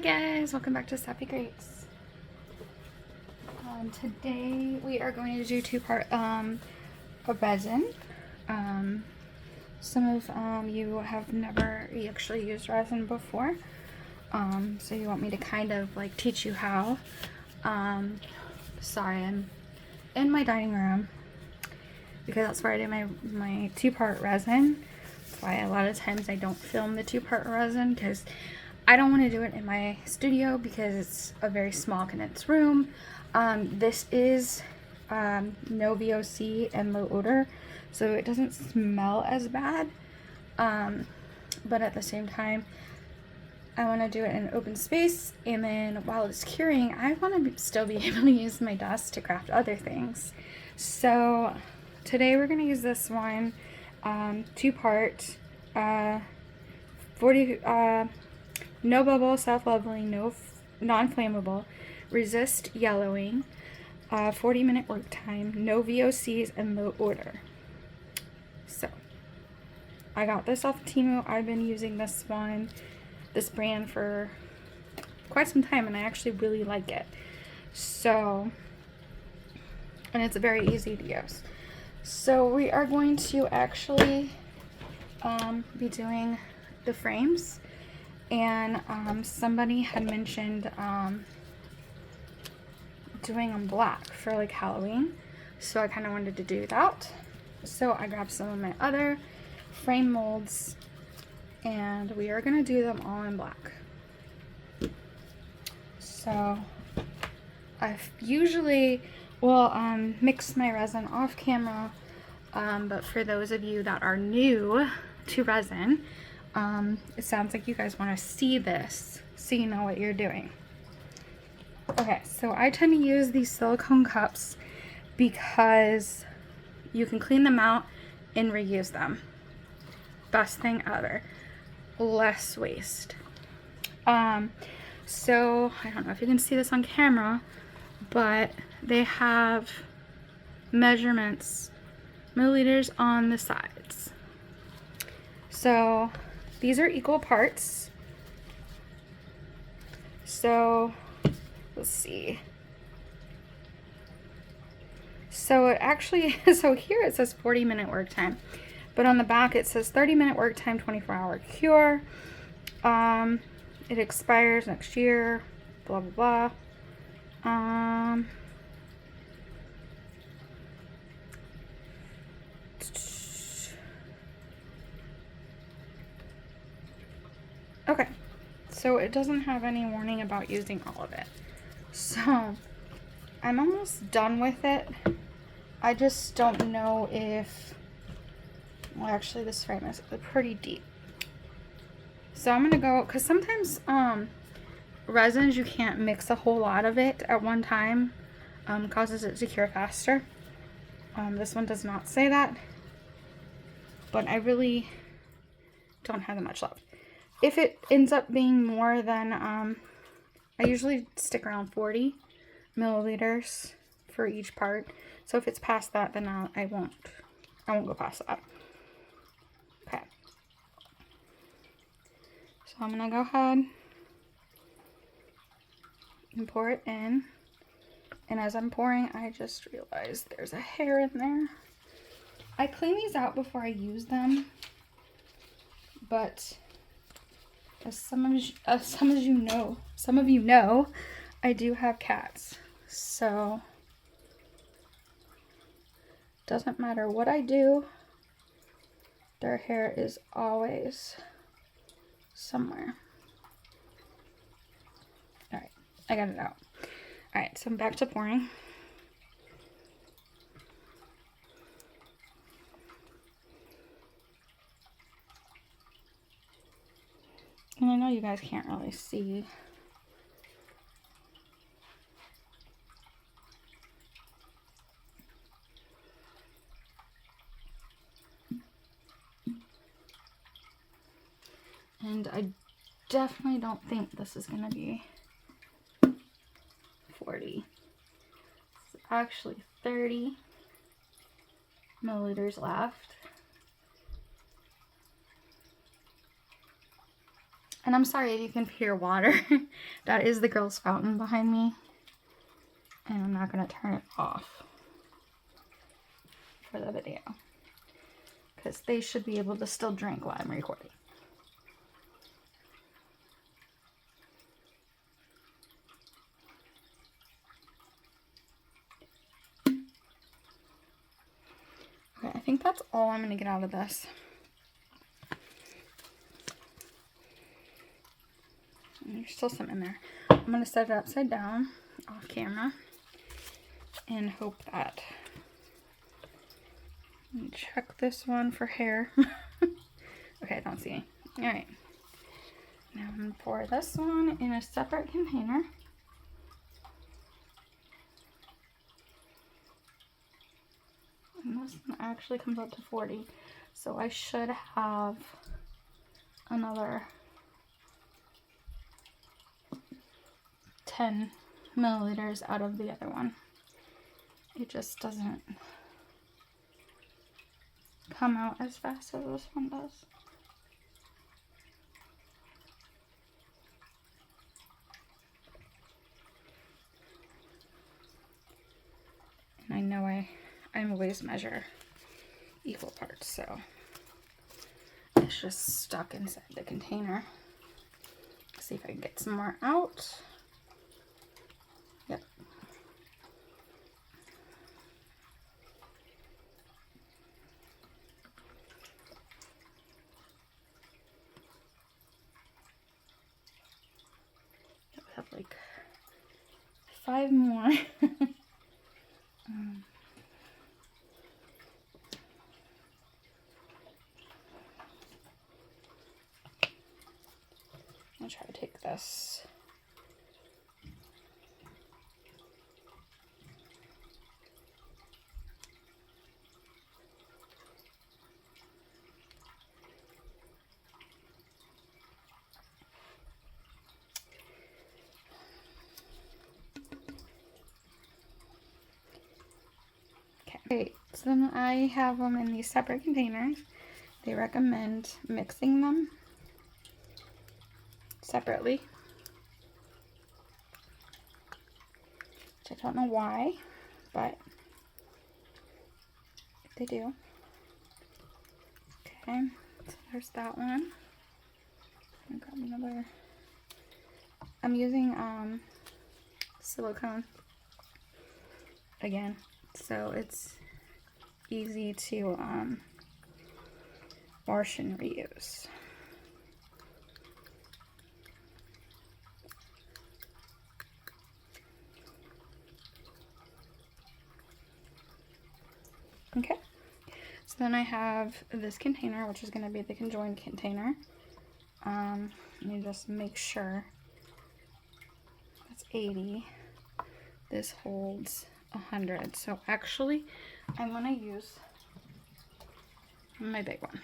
guys, welcome back to Sappy Grapes. Today we are going to do two-part of resin. Some of you have never actually used resin before, so you want me to kind of like teach you how. Sorry, I'm in my dining room because that's where I do my two-part resin. That's why a lot of times I don't film the two-part resin, because I don't want to do it in my studio because it's a very small condensed room. This is no VOC and low odor, so it doesn't smell as bad. But at the same time, I want to do it in an open space, and then while it's curing, I want to still be able to use my dust to craft other things. So today we're going to use this one, two-part, 40, no bubble, self-leveling, non-flammable, resist yellowing, 40-minute work time, no VOCs, and low odor. So I got this off Temu. I've been using this brand for quite some time, and I actually really like it. So, and it's very easy to use. So we are going to actually be doing the frames. And somebody had mentioned doing them black for like Halloween, so I kind of wanted to do that. So I grabbed some of my other frame molds, and we are going to do them all in black. So I usually will mix my resin off camera, but for those of you that are new to resin, it sounds like you guys want to see this so you know what you're doing. Okay, so I tend to use these silicone cups because you can clean them out and reuse them. Best thing ever. Less waste. So I don't know if you can see this on camera, but they have measurements, milliliters on the sides. So these are equal parts. So let's see. So it actually, so here it says 40-minute work time, but on the back it says 30-minute work time, 24-hour cure. It expires next year, blah, blah, blah. Okay, so it doesn't have any warning about using all of it. So I'm almost done with it. I just don't know if, well, actually this frame is pretty deep. So I'm gonna go, because sometimes resins, you can't mix a whole lot of it at one time, causes it to cure faster. This one does not say that, but I really don't have that much left. If it ends up being more than, I usually stick around 40 milliliters for each part. So if it's past that, then I won't go past that. Okay. So I'm gonna go ahead and pour it in. And as I'm pouring, I just realized there's a hair in there. I clean these out before I use them, but as some of you know, I do have cats, so doesn't matter what I do, their hair is always somewhere. All right, I got it out. All right, so I'm back to pouring. And I know you guys can't really see. And I definitely don't think this is gonna be 40. It's actually 30 milliliters left. And I'm sorry if you can hear water. That is the girls' fountain behind me. And I'm not going to turn it off for the video, because they should be able to still drink while I'm recording. Okay, I think that's all I'm going to get out of this. And there's still some in there. I'm going to set it upside down off camera and hope that. Let me check this one for hair. Okay, I don't see any. Alright. Now I'm going to pour this one in a separate container. And this one actually comes up to 40. So I should have another 10 milliliters out of the other one. It just doesn't come out as fast as this one does. And I know I always measure equal parts, so it's just stuck inside the container. See if I can get some more out. Yep. I have like 5 more. I'll try to take this. Okay, so then I have them in these separate containers. They recommend mixing them separately, which I don't know why, but they do. Okay, so there's that one. I'm gonna grab another. I'm using silicone again, so it's easy to wash and reuse. Okay, so then I have this container, which is going to be the conjoined container. Let me just make sure that's 80. This holds 100. So actually, I'm going to use my big one.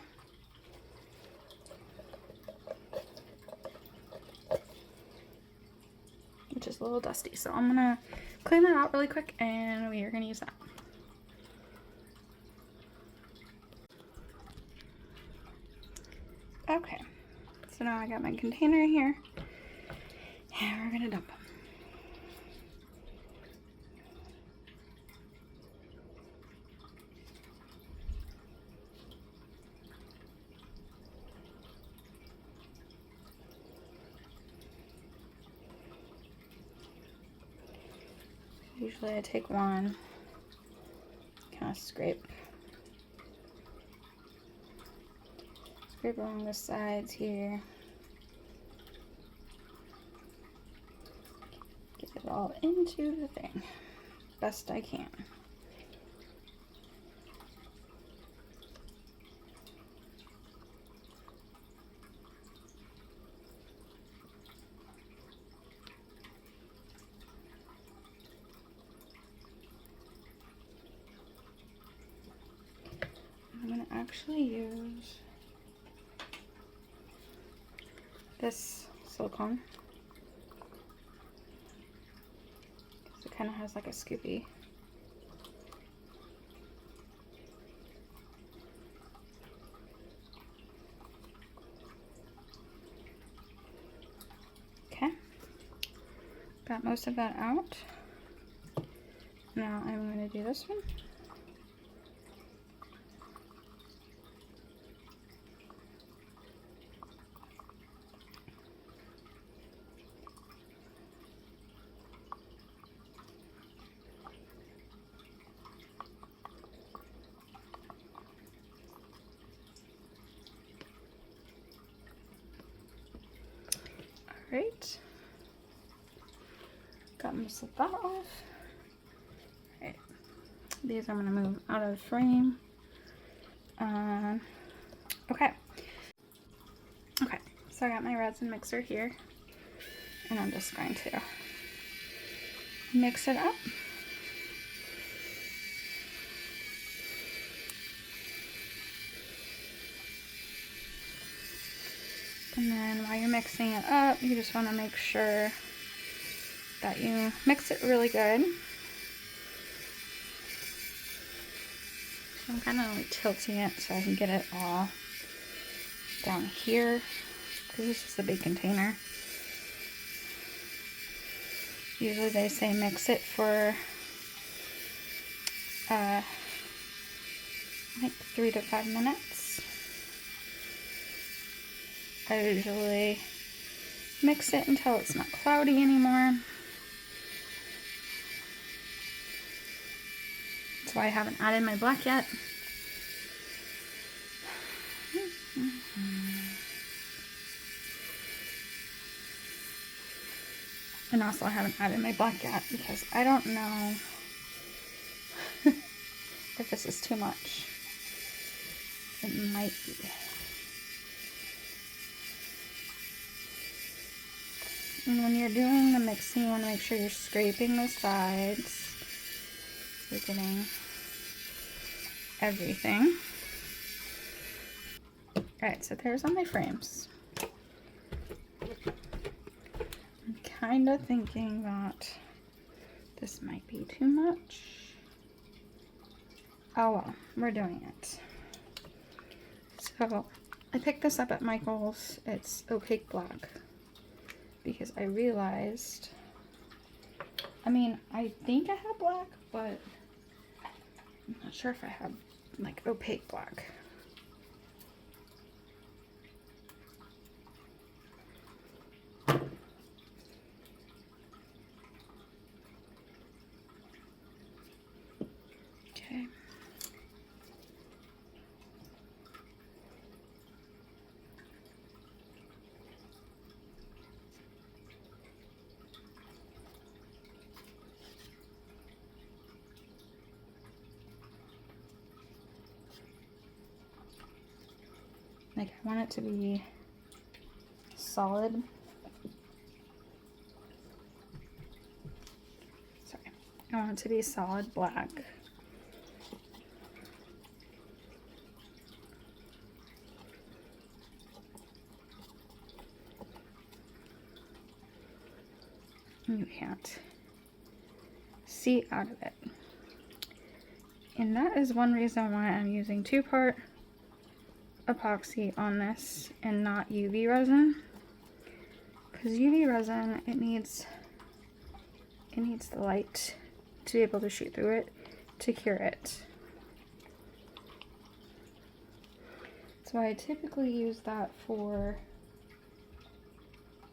Which is a little dusty. So I'm going to clean that out really quick and we are going to use that. Okay, so now I got my container here and we're going to dump them. Usually I take one, kind of scrape along the sides here. Get it all into the thing, best I can. I'm going to actually use this silicone because it kind of has like a scoopy. got most of that out. Now I'm going to do this one. Alright. Got most of that off. Alright. These I'm going to move out of the frame. Okay. Okay, so I got my resin mixer here, and I'm just going to mix it up. And then while you're mixing it up, you just want to make sure that you mix it really good. So I'm kind of like tilting it so I can get it all down here, because this is a big container. Usually they say mix it for like 3 to 5 minutes. I usually mix it until it's not cloudy anymore. That's why I haven't added my black yet. And also I haven't added my black yet because I don't know if this is too much. It might be. And when you're doing the mixing, you want to make sure you're scraping the sides. You're getting everything. Alright, so there's all my frames. I'm kind of thinking that this might be too much. Oh well, we're doing it. So I picked this up at Michael's. It's opaque black because I realized, I mean, I think I have black, but I'm not sure if I have like opaque black. Okay. Like, I want it to be solid. Sorry. I want it to be solid black. You can't see out of it. And that is one reason why I'm using 2-part epoxy on this and not UV resin, because UV resin, it needs the light to be able to shoot through it to cure it. So I typically use that for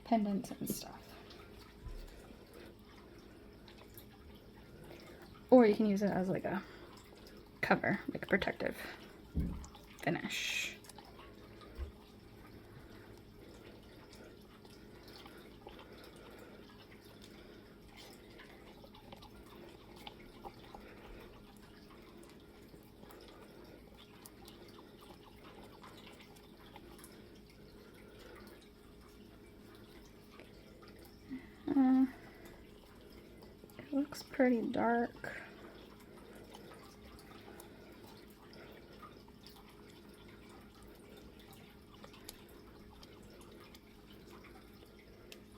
pendants and stuff, or you can use it as like a cover, like a protective finish. It looks pretty dark.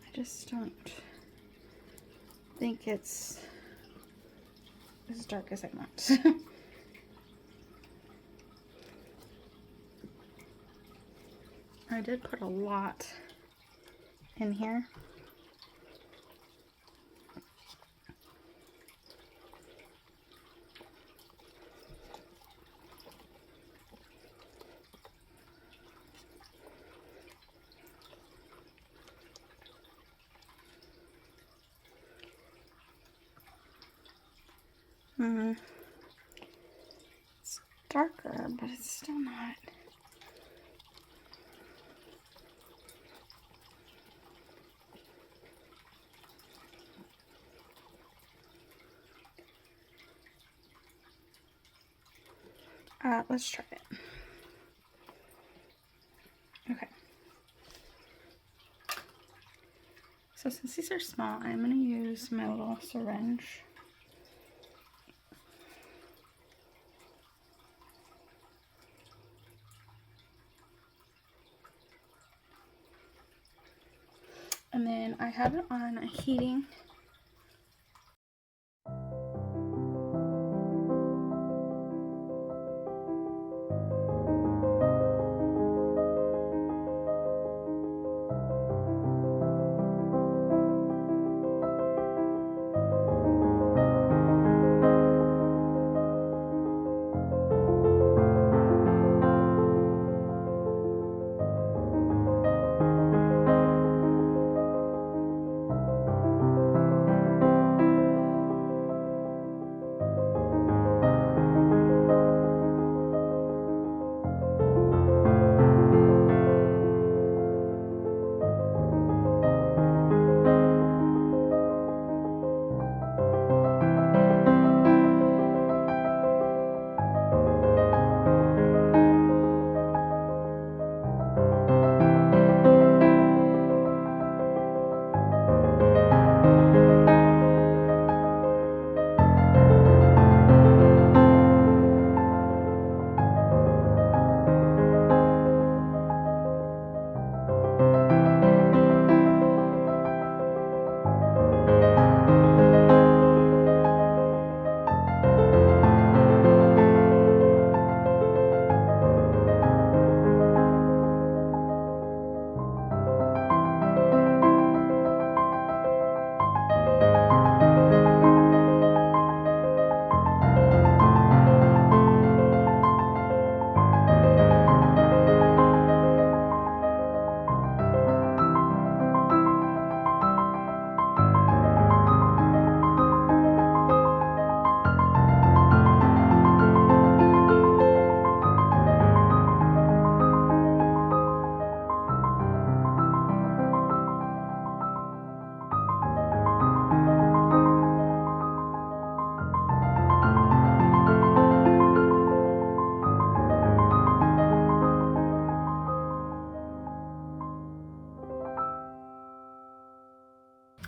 I just don't think it's as dark as I want. I did put a lot in here. It's darker, but it's still not. Let's try it. Okay. So since these are small, I'm going to use my little syringe. And then I have it on heating.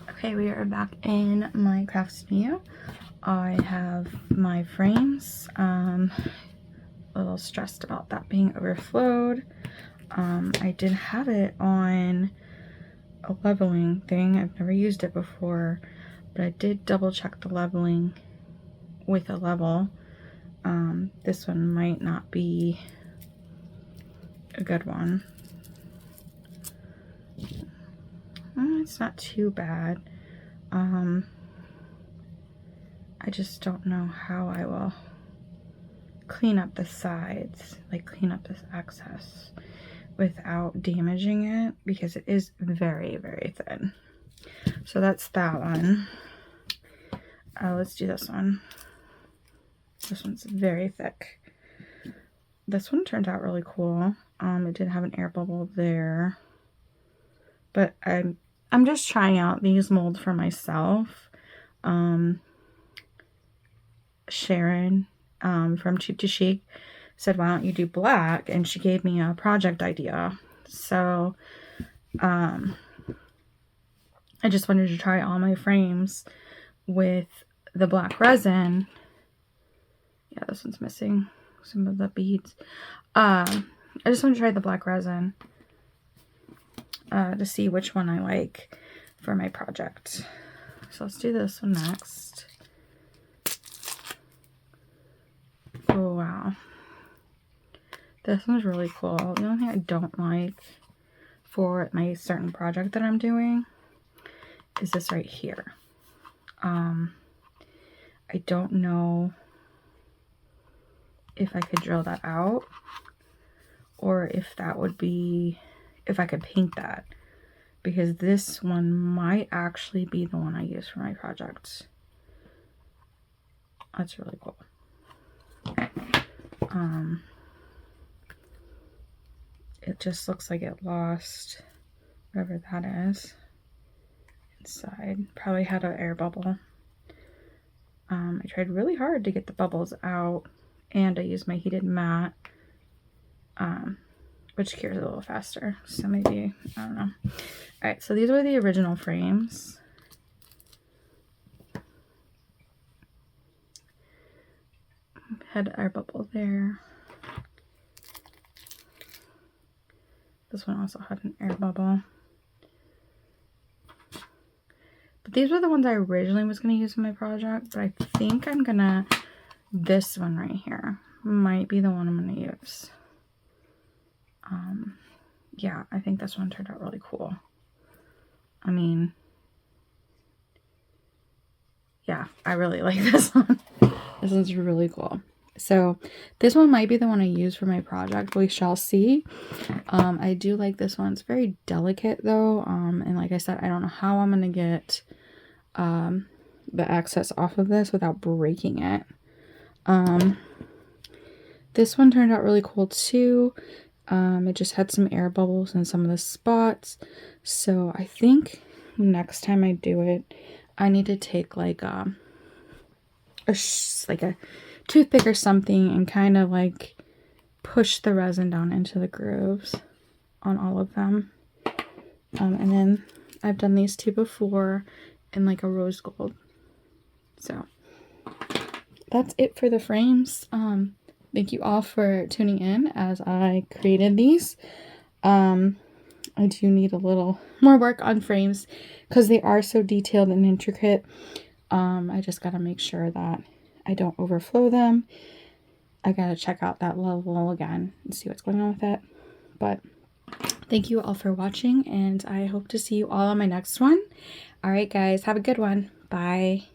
Okay, we are back in my craft studio. I have my frames. A little stressed about that being overflowed. I did have it on a leveling thing. I've never used it before, but I did double check the leveling with a level. This one might not be a good one. It's not too bad. I just don't know how I will clean up the sides, like clean up this excess without damaging it, because it is very, very thin. So that's that one. Let's do this one. This one's very thick. This one turned out really cool. It did have an air bubble there, but I'm just trying out these molds for myself. Sharon from Cheap to Chic said, why don't you do black? And she gave me a project idea. So I just wanted to try all my frames with the black resin. Yeah, this one's missing some of the beads. I just want to try the black resin to see which one I like for my project. So let's do this one next. Oh, wow. This one's really cool. The only thing I don't like for my certain project that I'm doing is this right here. I don't know if I could drill that out, or if that would be, if I could paint that, because this one might actually be the one I use for my project. That's really cool. It just looks like it lost whatever that is inside. Probably had an air bubble. I tried really hard to get the bubbles out, and I used my heated mat, which cures a little faster. So maybe, I don't know. All right, so these were the original frames. Had air bubble there. This one also had an air bubble. But these were the ones I originally was going to use in my project, but I think I'm going to, this one right here might be the one I'm going to use. Yeah, I think this one turned out really cool. I mean, yeah, I really like this one. This one's really cool. So this one might be the one I use for my project. We shall see. I do like this one. It's very delicate though. And like I said, I don't know how I'm going to get the excess off of this without breaking it. This one turned out really cool too. It just had some air bubbles in some of the spots. So I think next time I do it, I need to take like a toothpick or something and kind of like push the resin down into the grooves on all of them. And then I've done these two before in like a rose gold. So that's it for the frames. Thank you all for tuning in as I created these. I do need a little more work on frames because they are so detailed and intricate. I just got to make sure that I don't overflow them. I got to check out that level again and see what's going on with it. But thank you all for watching, and I hope to see you all on my next one. All right, guys, have a good one. Bye.